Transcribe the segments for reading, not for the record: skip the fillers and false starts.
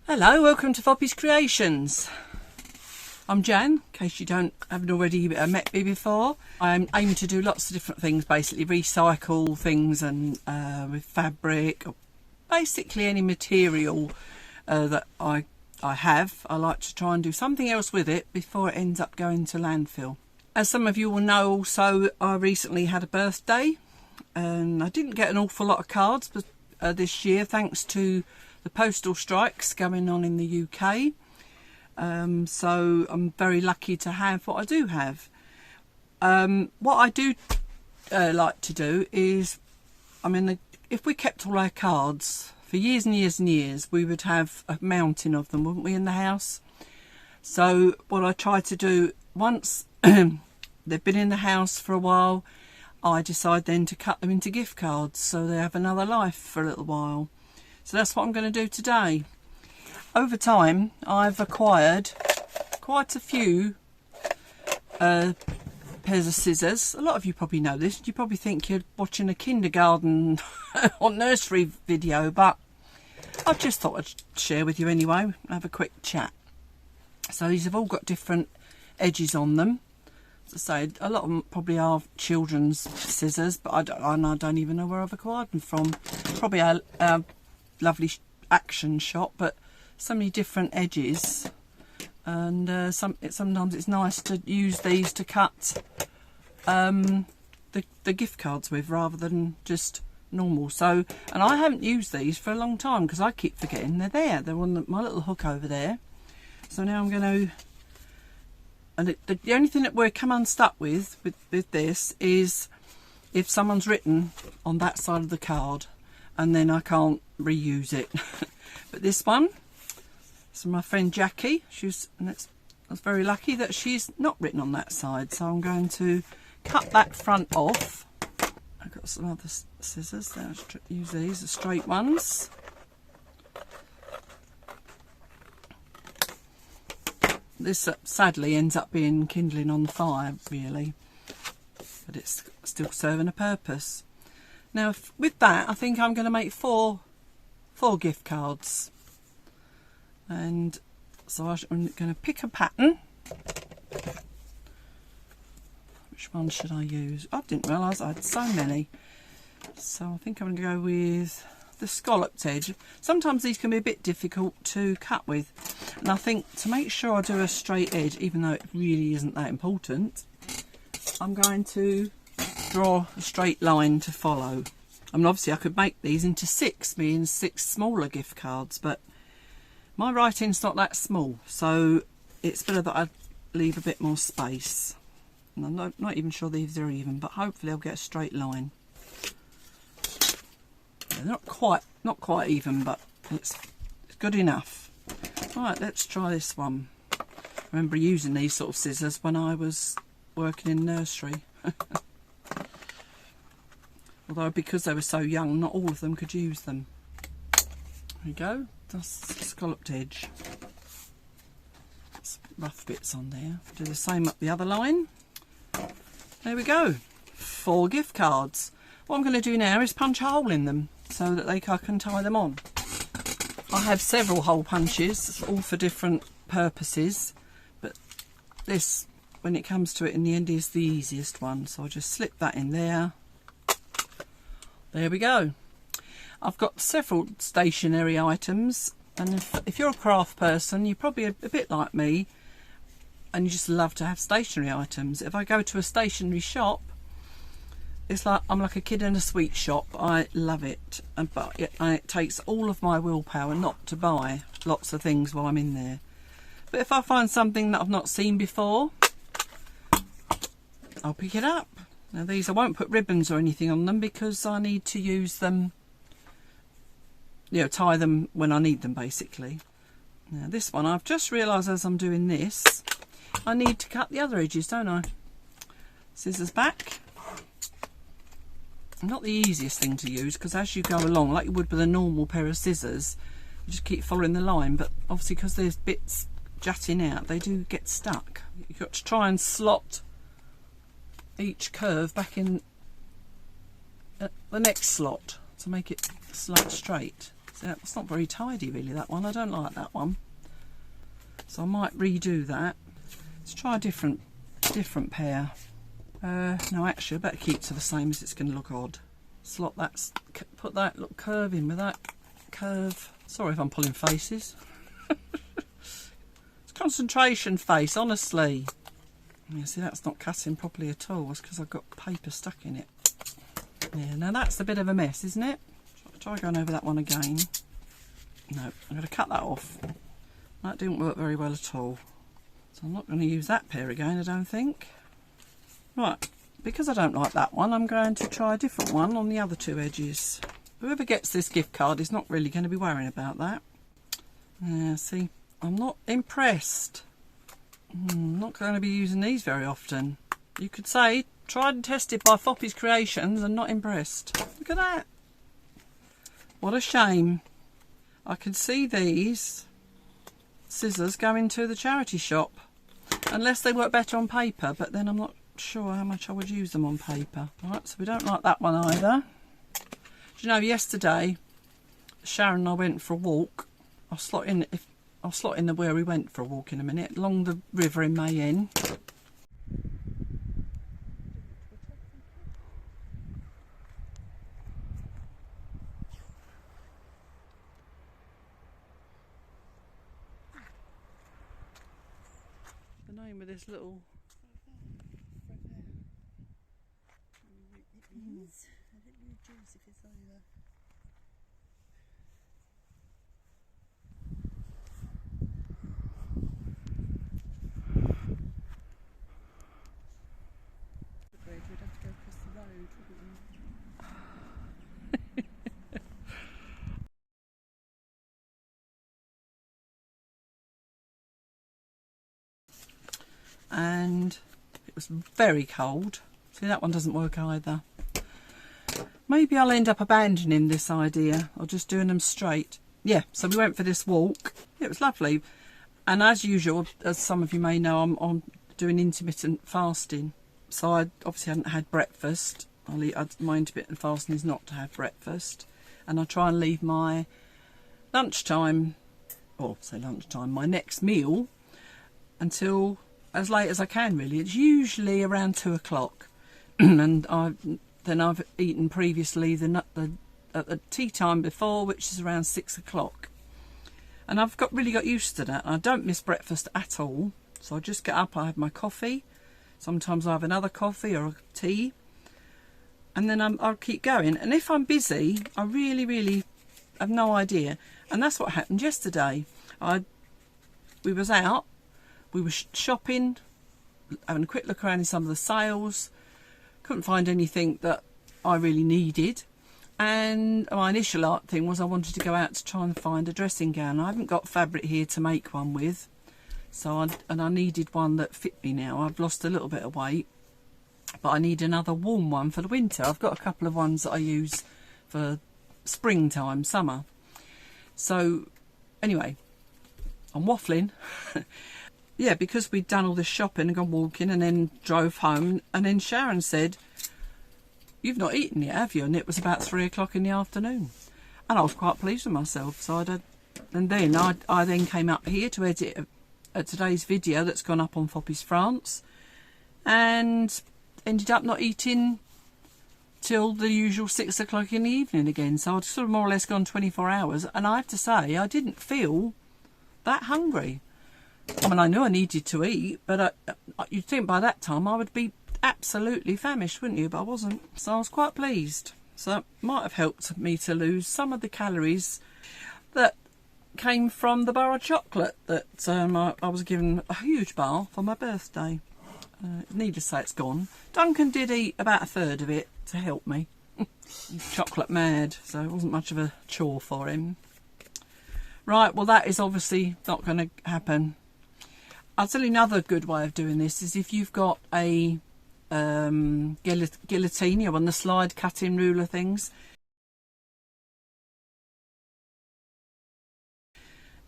Hello, welcome to sCreations. I'm Jan, in case you haven't already met me before. I'm aiming to do lots of different things, basically recycle things and with fabric, or basically any material that I have. I like to try and do something else with it before it ends up going to landfill. As some of you will know also, I recently had a birthday and I didn't get an awful lot of cards this year thanks to the postal strikes going on in the UK. So I'm very lucky to have what I do have. What I do like to do is, if we kept all our cards for years and years and years, we would have a mountain of them, wouldn't we, in the house? So what I try to do, once they've been in the house for a while, I decide then to cut them into gift cards so they have another life for a little while. So that's what I'm going to do today. Over time, I've acquired quite a few pairs of scissors. A lot of you probably know this. You probably think you're watching a kindergarten or nursery video, but I just thought I'd share with you anyway, have a quick chat. So these have all got different edges on them. As I say, a lot of them probably are children's scissors, but I don't even know where I've acquired them from. Probably a lovely Action shop, but so many different edges, and sometimes it's nice to use these to cut the gift cards with rather than just normal. So, and I haven't used these for a long time because I keep forgetting they're there. They're on my little hook over there. So now I'm going to, and the only thing that we're come unstuck with this is if someone's written on that side of the card, and then I can't reuse it. But this one, so my friend Jackie, I was very lucky that she's not written on that side, so I'm going to cut that front off. I've got some other scissors there. I'll use these, the straight ones. This sadly ends up being kindling on the fire, really, but it's still serving a purpose. Now with that, I think I'm going to make four gift cards, and so I'm going to pick a pattern. Which one should I use? I didn't realise I had so many, so I think I'm going to go with the scalloped edge. Sometimes these can be a bit difficult to cut with, and I think to make sure I do a straight edge, even though it really isn't that important, I'm going to draw a straight line to follow. I mean, obviously I could make these into six smaller gift cards, but my writing's not that small, so it's better that I leave a bit more space. And I'm not even sure these are even, but hopefully I'll get a straight line. They're not quite even, but it's good enough. Right, let's try this one. I remember using these sort of scissors when I was working in nursery. Although because they were so young, not all of them could use them. There we go, that's the scalloped edge. Some rough bits on there. Do the same up the other line. There we go, 4 gift cards. What I'm going to do now is punch a hole in them so that I can tie them on. I have several hole punches, all for different purposes, but this, when it comes to it in the end, is the easiest one. So I'll just slip that in there. There we go. I've got several stationery items, and if you're a craft person, you're probably a bit like me and you just love to have stationery items. If I go to a stationery shop, it's like I'm like a kid in a sweet shop. I love it, but it takes all of my willpower not to buy lots of things while I'm in there. But if I find something that I've not seen before, I'll pick it up. Now these, I won't put ribbons or anything on them because I need to use them, tie them when I need them, basically. Now this one, I've just realised as I'm doing this, I need to cut the other edges, don't I? Scissors back. Not the easiest thing to use, because as you go along, like you would with a normal pair of scissors, you just keep following the line, but obviously because there's bits jutting out, they do get stuck. You've got to try and slot each curve back in the next slot to make it slide straight. So it's not very tidy really, that one. I don't like that one. So I might redo that. Let's try a different pair. No, actually I better keep to the same as it's going to look odd. Slot that, put that little curve in with that curve. Sorry if I'm pulling faces. It's concentration face, honestly. Yeah, see, that's not cutting properly at all. It's because I've got paper stuck in it. Yeah, now that's a bit of a mess, isn't it? Try going over that one again. No, I'm going to cut that off. That didn't work very well at all. So I'm not going to use that pair again, I don't think. Right, because I don't like that one, I'm going to try a different one on the other two edges. Whoever gets this gift card is not really going to be worrying about that. See, I'm not impressed. I'm not going to be using these very often. You could say, tried and tested by sCreations and not impressed. Look at that. What a shame. I can see these scissors going to the charity shop. Unless they work better on paper, but then I'm not sure how much I would use them on paper. Right, so we don't like that one either. Do you know, yesterday Sharon and I went for a walk. I'll slot in the where we went for a walk in a minute, along the river in Mayenne. The name of this little I don't know juice if it's over. We'd have to go across the road, wouldn't we? And it was very cold. See, that one doesn't work either. Maybe I'll end up abandoning this idea or just doing them straight. Yeah, so we went for this walk. It was lovely. And as usual, as some of you may know, I'm doing intermittent fasting. So I obviously hadn't had breakfast. My intermittent fasting is not to have breakfast. And I try and leave my lunchtime, or say lunchtime, my next meal until as late as I can really. It's usually around 2 o'clock. And then I've eaten previously at the tea time before, which is around 6 o'clock. And I've really got used to that. I don't miss breakfast at all. So I just get up, I have my coffee. Sometimes I have another coffee or a tea. And then I'll keep going. And if I'm busy, I really have no idea. And that's what happened yesterday. We was out, we were shopping, having a quick look around in some of the sales. Couldn't find anything that I really needed. And my initial thing was I wanted to go out to try and find a dressing gown. I haven't got fabric here to make one with. So I needed one that fit me now. I've lost a little bit of weight, but I need another warm one for the winter. I've got a couple of ones that I use for springtime, summer. So anyway, I'm waffling. Yeah, because we'd done all this shopping and gone walking and then drove home, and then Sharon said, "You've not eaten yet, have you?" And it was about 3 o'clock in the afternoon. And I was quite pleased with myself. So I then came up here to edit today's video that's gone up on Foppy's France, and ended up not eating till the usual 6 o'clock in the evening again. So I'd sort of more or less gone 24 hours. And I have to say, I didn't feel that hungry. I mean, I knew I needed to eat, but you'd think by that time I would be absolutely famished, wouldn't you? But I wasn't. So I was quite pleased. So it might have helped me to lose some of the calories that came from the bar of chocolate that I was given a huge bar for my birthday. Needless to say, it's gone. Duncan did eat about a third of it to help me. He's chocolate mad, so it wasn't much of a chore for him. Right, well, that is obviously not going to happen. I'll tell you another good way of doing this is if you've got a guillotine, you know, on the slide cutting ruler things.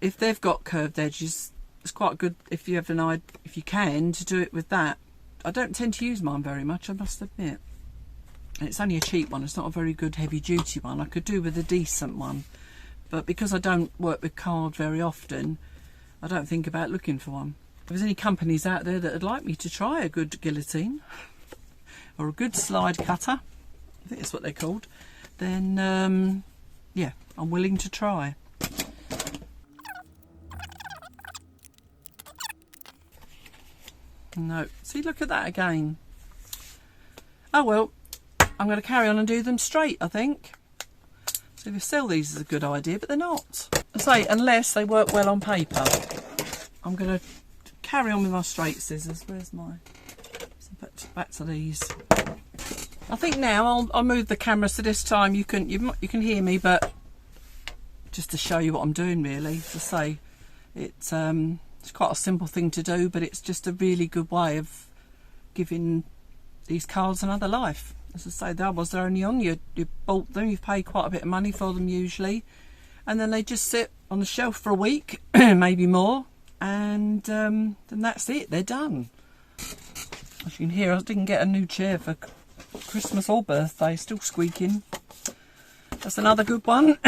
If they've got curved edges, it's quite good if you have an idea, if you can, to do it with that. I don't tend to use mine very much, I must admit. And it's only a cheap one, it's not a very good heavy duty one. I could do with a decent one. but because I don't work with card very often, I don't think about looking for one. If there's any companies out there that would like me to try a good guillotine or a good slide cutter, I think that's what they're called, then yeah, I'm willing to try. No, see, look at that again. Oh well, I'm going to carry on and do them straight, I think. So if you sell these is a good idea, but they're not. I say, unless they work well on paper. I'm going to carry on with my straight scissors. Where's my... back to these. I think now I'll move the camera so this time you can hear me, but just to show you what I'm doing really. To say, it's quite a simple thing to do, but it's just a really good way of giving these cards another life. As I say, they're only on you bought them, you've paid quite a bit of money for them usually, and then they just sit on the shelf for a week, maybe more, and then that's it, they're done. As you can hear, I didn't get a new chair for Christmas or birthday, still squeaking. That's another good one.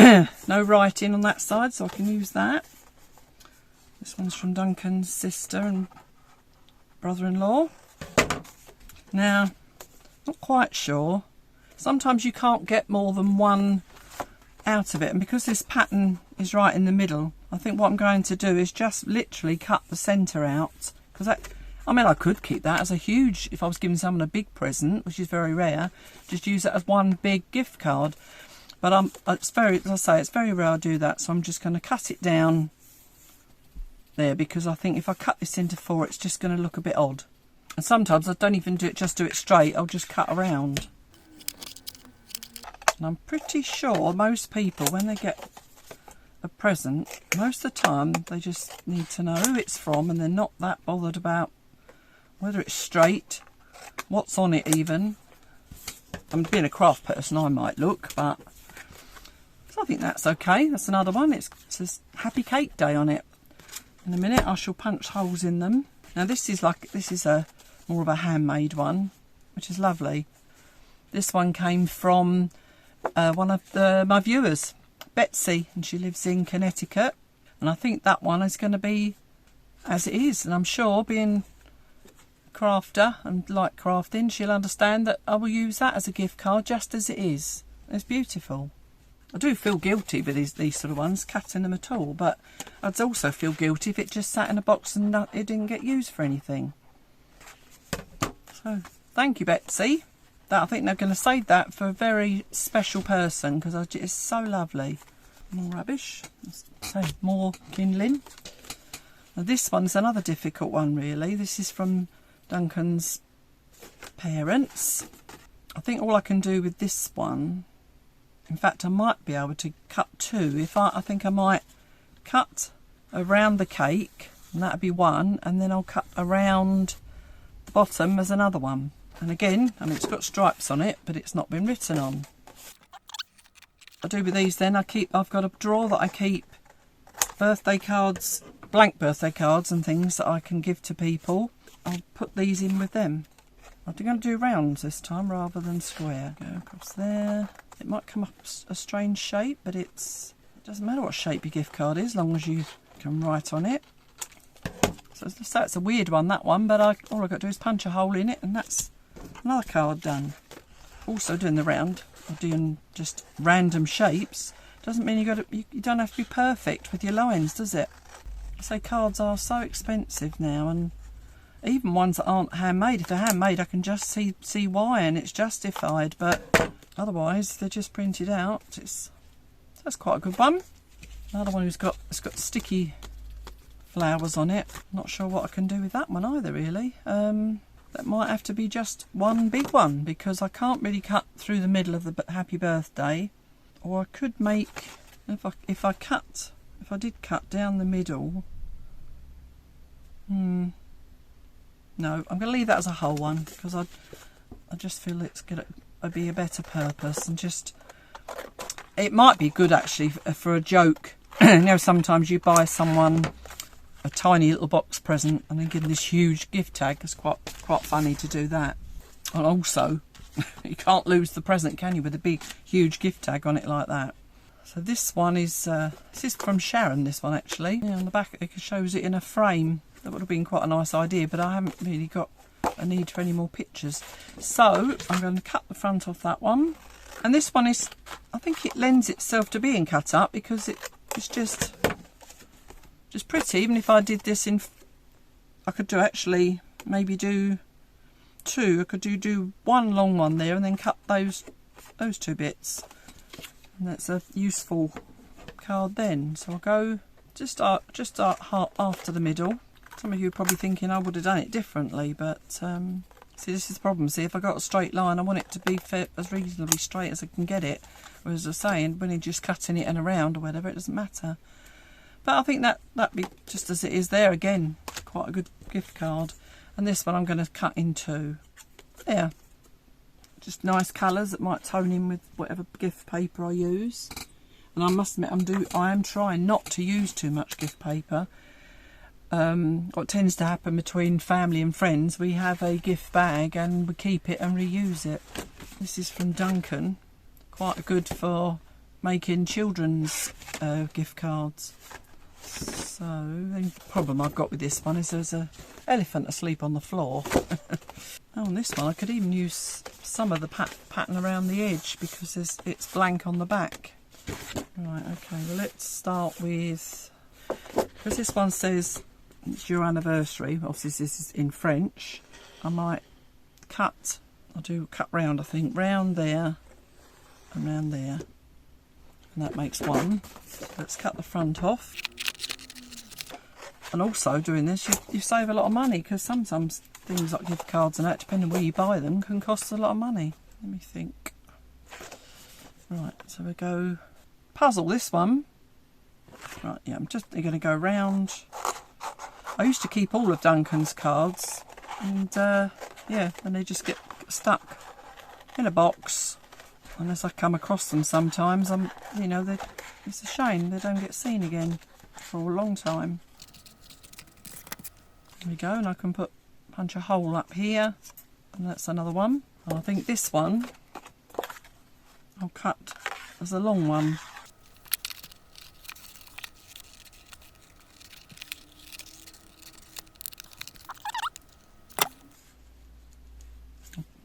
No writing on that side, so I can use that. This one's from Duncan's sister and brother-in-law. Now, not quite sure. Sometimes you can't get more than one out of it, and because this pattern is right in the middle, I think what I'm going to do is just literally cut the centre out, because that, I mean, I could keep that as a huge, if I was giving someone a big present, which is very rare, just use it as one big gift card. But it's very, as I say, it's very rare I do that, so I'm just going to cut it down there, because I think if I cut this into 4, it's just going to look a bit odd. And sometimes I don't even do it straight, I'll just cut around. And I'm pretty sure most people, when they get a present, most of the time they just need to know who it's from, and they're not that bothered about whether it's straight, what's on it even. I'm being a craft person, I might look, but so I think that's okay. That's another one. It says Happy Cake Day on it. In a minute I shall punch holes in them. Now this is a more of a handmade one, which is lovely. This one came from one of my viewers, Betsy, and she lives in Connecticut, and I think that one is going to be as it is, and I'm sure, being a crafter and like crafting, she'll understand that I will use that as a gift card just as it is. It's beautiful. I do feel guilty with these sort of ones, cutting them at all, but I'd also feel guilty if it just sat in a box and it didn't get used for anything. So, thank you, Betsy. I think they're going to save that for a very special person, because it's so lovely. More rubbish. So, more kindling. Now, this one's another difficult one, really. This is from Duncan's parents. I think all I can do with this one, in fact, I might be able to cut 2. I think I might cut around the cake, and that'd be one, and then I'll cut around the bottom as another one. And again, I mean, it's got stripes on it, but it's not been written on. I do with these then, I've got a drawer that I keep birthday cards, blank birthday cards and things that I can give to people. I'll put these in with them. I'm going to do rounds this time rather than square. Go across there. It might come up a strange shape, but it doesn't matter what shape your gift card is, as long as you can write on it. So it's a weird one, that one, but all I've got to do is punch a hole in it, and that's another card done. Also doing the round, or doing just random shapes, doesn't mean you don't have to be perfect with your lines, does it? I say cards are so expensive now, and even ones that aren't handmade. If they're handmade, I can just see why, and it's justified. But otherwise, they're just printed out. That's quite a good one. Another one it's got sticky flowers on it. Not sure what I can do with that one either, really. That might have to be just one big one, because I can't really cut through the middle of the happy birthday. Or I could make, if I did cut down the middle. No, I'm going to leave that as a whole one, because I just feel it's going to be a better purpose, and just, it might be good actually for a joke. You know, sometimes you buy someone a tiny little box present and then give them this huge gift tag. It's quite funny to do that. And also, you can't lose the present, can you, with a big huge gift tag on it like that. So this one is this is from Sharon, this one actually. Yeah, on the back it shows it in a frame. That would have been quite a nice idea, but I haven't really got a need for any more pictures. So I'm going to cut the front off that one. And this one is, I think it lends itself to being cut up because it's just pretty. Even if I did this in, I could actually maybe do two. I could do one long one there and then cut those two bits. And that's a useful card then. So I'll go just after the middle. Some of you are probably thinking I would have done it differently, but see, this is the problem. See, if I got a straight line, I want it to be as reasonably straight as I can get it. Whereas I was saying, when you're just cutting it and around or whatever, it doesn't matter. But I think that'd be just as it is there again. Quite a good gift card. And this one I'm going to cut in two. There. Just nice colours that might tone in with whatever gift paper I use. And I must admit, I am trying not to use too much gift paper. What tends to happen between family and friends, we have a gift bag and we keep it and reuse it. This is from Duncan, quite good for making children's gift cards. So the problem I've got with this one is there's an elephant asleep on the floor. Oh, and this one I could even use some of the pattern around the edge because it's blank on the back. Right, okay, well let's start with, because this one says it's your anniversary, obviously this is in French, I might cut round, I think, round there and round there, and that makes one. Let's cut the front off. And also doing this, you save a lot of money, because sometimes things like gift cards and that, depending on where you buy them, can cost a lot of money. Let me think. Right, so we go puzzle this one. Right, yeah, I'm just going to go round. I used to keep all of Duncan's cards, and yeah, and they just get stuck in a box unless I come across them sometimes. You know, it's a shame they don't get seen again for a long time. There we go, and I can punch a hole up here, and that's another one. And I think this one I'll cut as a long one.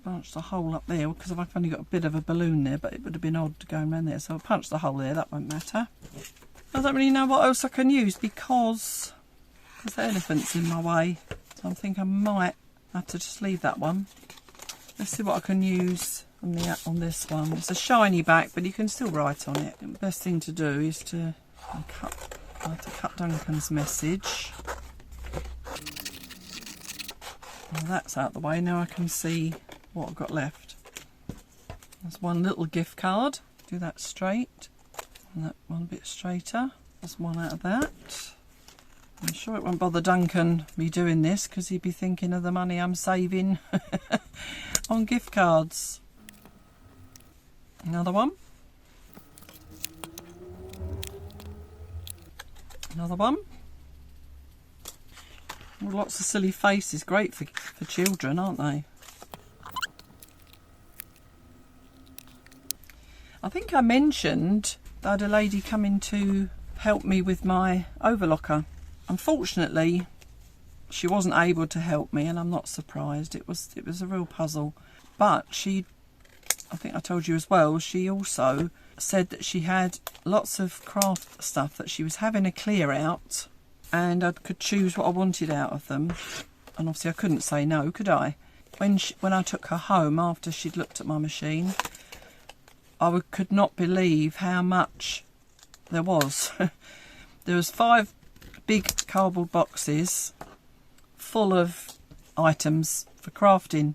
Punch the hole up there because I've only got a bit of a balloon there, but it would have been odd to go around there, so I'll punch the hole there, that won't matter. I don't really know what else I can use because the elephant's in my way, so I think I might have to just leave that one. Let's see what I can use on this one. It's a shiny back, but you can still write on it. The best thing to do is to cut Duncan's message. Well, that's out the way. Now I can see what I've got left. There's one little gift card. Do that straight. And that one a bit straighter. There's one out of that. I'm sure it won't bother Duncan me doing this because he'd be thinking of the money I'm saving on gift cards. Another one. Another one. Well, lots of silly faces. Great for children, aren't they? I think I mentioned that I had a lady coming to help me with my overlocker. Unfortunately, she wasn't able to help me, and I'm not surprised. It was a real puzzle. But I think I told you as well, she also said that she had lots of craft stuff that she was having a clear out, and I could choose what I wanted out of them. And obviously I couldn't say no, could I? When I took her home after she'd looked at my machine, I could not believe how much there was. There was 5 big cardboard boxes full of items for crafting.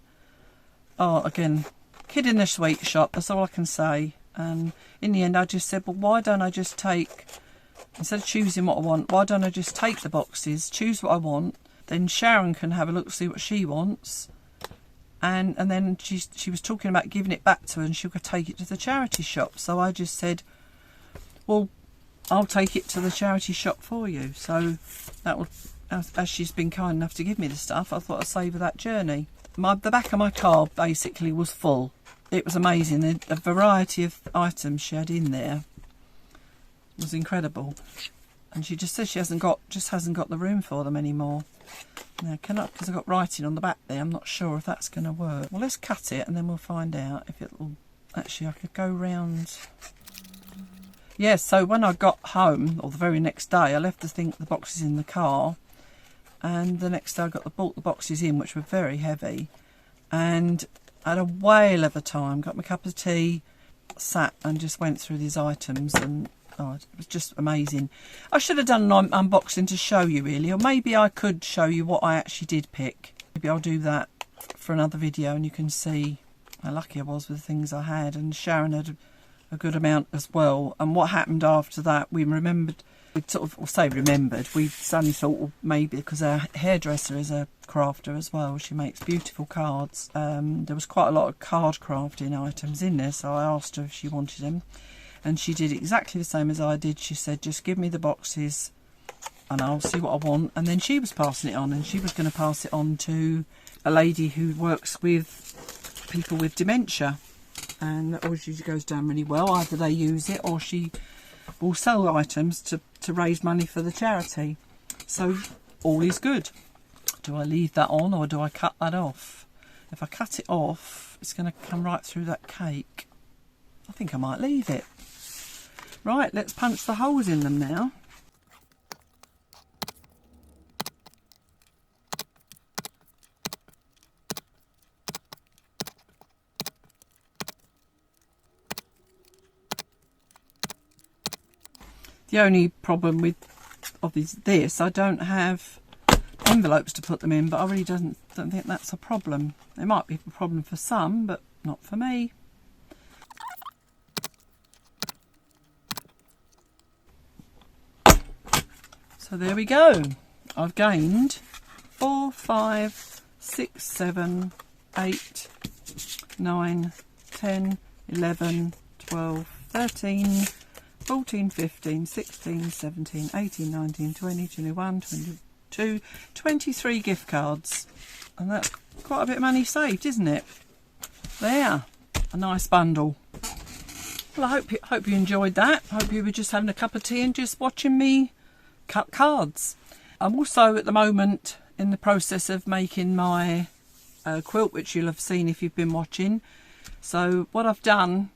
Oh, again, kid in the sweet shop, that's all I can say. And in the end I just said, well, why don't I just take, instead of choosing what I want, why don't I just take the boxes, choose what I want, then Sharon can have a look, see what she wants, and then she was talking about giving it back to her and she could take it to the charity shop. So I just said, well, I'll take it to the charity shop for you. So that would, as she's been kind enough to give me the stuff, I thought I'd save her that journey. The back of my card basically was full. It was amazing, the variety of items she had in there. was incredible. And she just says she hasn't got the room for them anymore. Now, because I've got writing on the back there, I'm not sure if that's going to work. Well, let's cut it and then we'll find out if it'll... Actually, I could go round... Yeah, so when I got home, or the very next day, I left the boxes in the car. And the next day I bought the boxes in, which were very heavy. And I had a whale of a time. Got my cup of tea, sat and just went through these items, and oh, it was just amazing. I should have done an unboxing to show you really, or maybe I could show you what I actually did pick. Maybe I'll do that for another video and you can see how lucky I was with the things I had. And Sharon had a good amount as well. And what happened after that, we remembered, we suddenly thought, well, maybe because our hairdresser is a crafter as well, she makes beautiful cards. There was quite a lot of card crafting items in there, so I asked her if she wanted them, and she did exactly the same as I did. She said, just give me the boxes and I'll see what I want. And then she was passing it on, and she was going to pass it on to a lady who works with people with dementia, and that always usually goes down really well. Either they use it or she will sell items to raise money for the charity. So all is good. Do I leave that on or do I cut that off? If I cut it off, it's going to come right through that cake. I think I might leave it. Right, let's punch the holes in them now. The only problem with this, I don't have envelopes to put them in, but I really don't think that's a problem. It might be a problem for some, but not for me. So there we go. I've gained 4, 5, 6, 7, 8, 9, 10, 11, 12, 13, 14, 15, 16, 17, 18, 19, 20, 21, 22, 23 gift cards. And that's quite a bit of money saved, isn't it? There, a nice bundle. Well, I hope you enjoyed that. I hope you were just having a cup of tea and just watching me cut cards. I'm also at the moment in the process of making my quilt, which you'll have seen if you've been watching. So what I've done,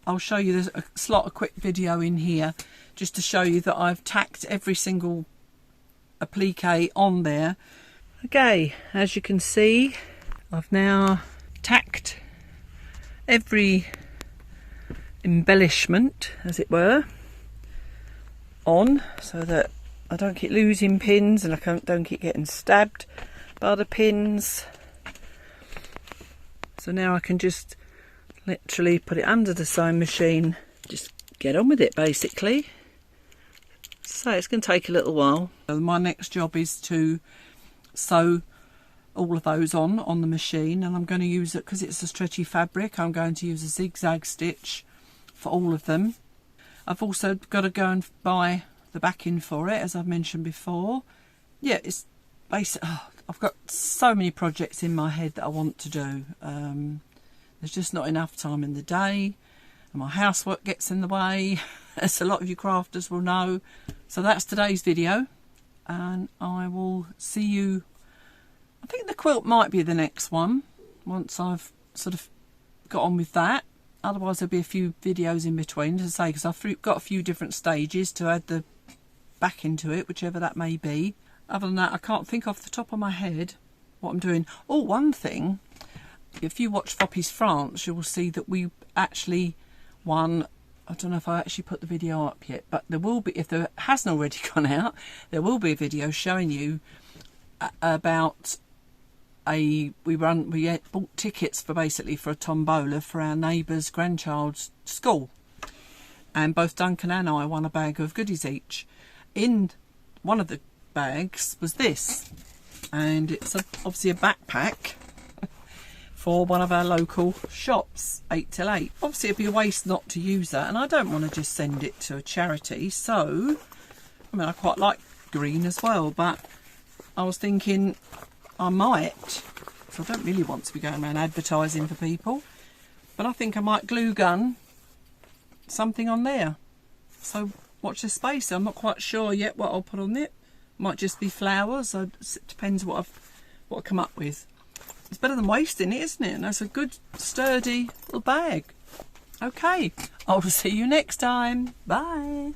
I'll show you, there's a slot a quick video in here just to show you that I've tacked every single applique on there. Okay, as you can see, I've now tacked every embellishment, as it were, on, so that I don't keep losing pins and I don't keep getting stabbed by the pins. So now I can just literally put it under the sewing machine, just get on with it basically. So it's going to take a little while. So my next job is to sew all of those on the machine, and I'm going to use it, because it's a stretchy fabric, I'm going to use a zigzag stitch for all of them. I've also got to go and buy the backing for it, as I've mentioned before. Yeah, it's basic. Oh, I've got so many projects in my head that I want to do. There's just not enough time in the day, and my housework gets in the way, as a lot of you crafters will know. So that's today's video, and I will see you. I think the quilt might be the next one, once I've sort of got on with that. Otherwise there'll be a few videos in between, as I say, because I've got a few different stages to add the back into it, whichever that may be. Other than that, I can't think off the top of my head what I'm doing. Oh, one thing, if you watch Foppy's France, you will see that we actually won. I don't know if I actually put the video up yet, but there will be, if there hasn't already gone out, there will be a video showing you about we bought tickets for a tombola for our neighbour's grandchild's school, and both Duncan and I won a bag of goodies each. In one of the bags was this, and it's obviously a backpack for one of our local shops, 8 till 8. Obviously it'd be a waste not to use that, and I don't want to just send it to a charity, so I mean, I quite like green as well, but I was thinking I might, so I don't really want to be going around advertising for people, but I think I might glue gun something on there. So watch the space. I'm not quite sure yet what I'll put on it. Might just be flowers. So it depends what I come up with. It's better than wasting it, isn't it? And that's a good sturdy little bag. Okay, I'll see you next time. Bye.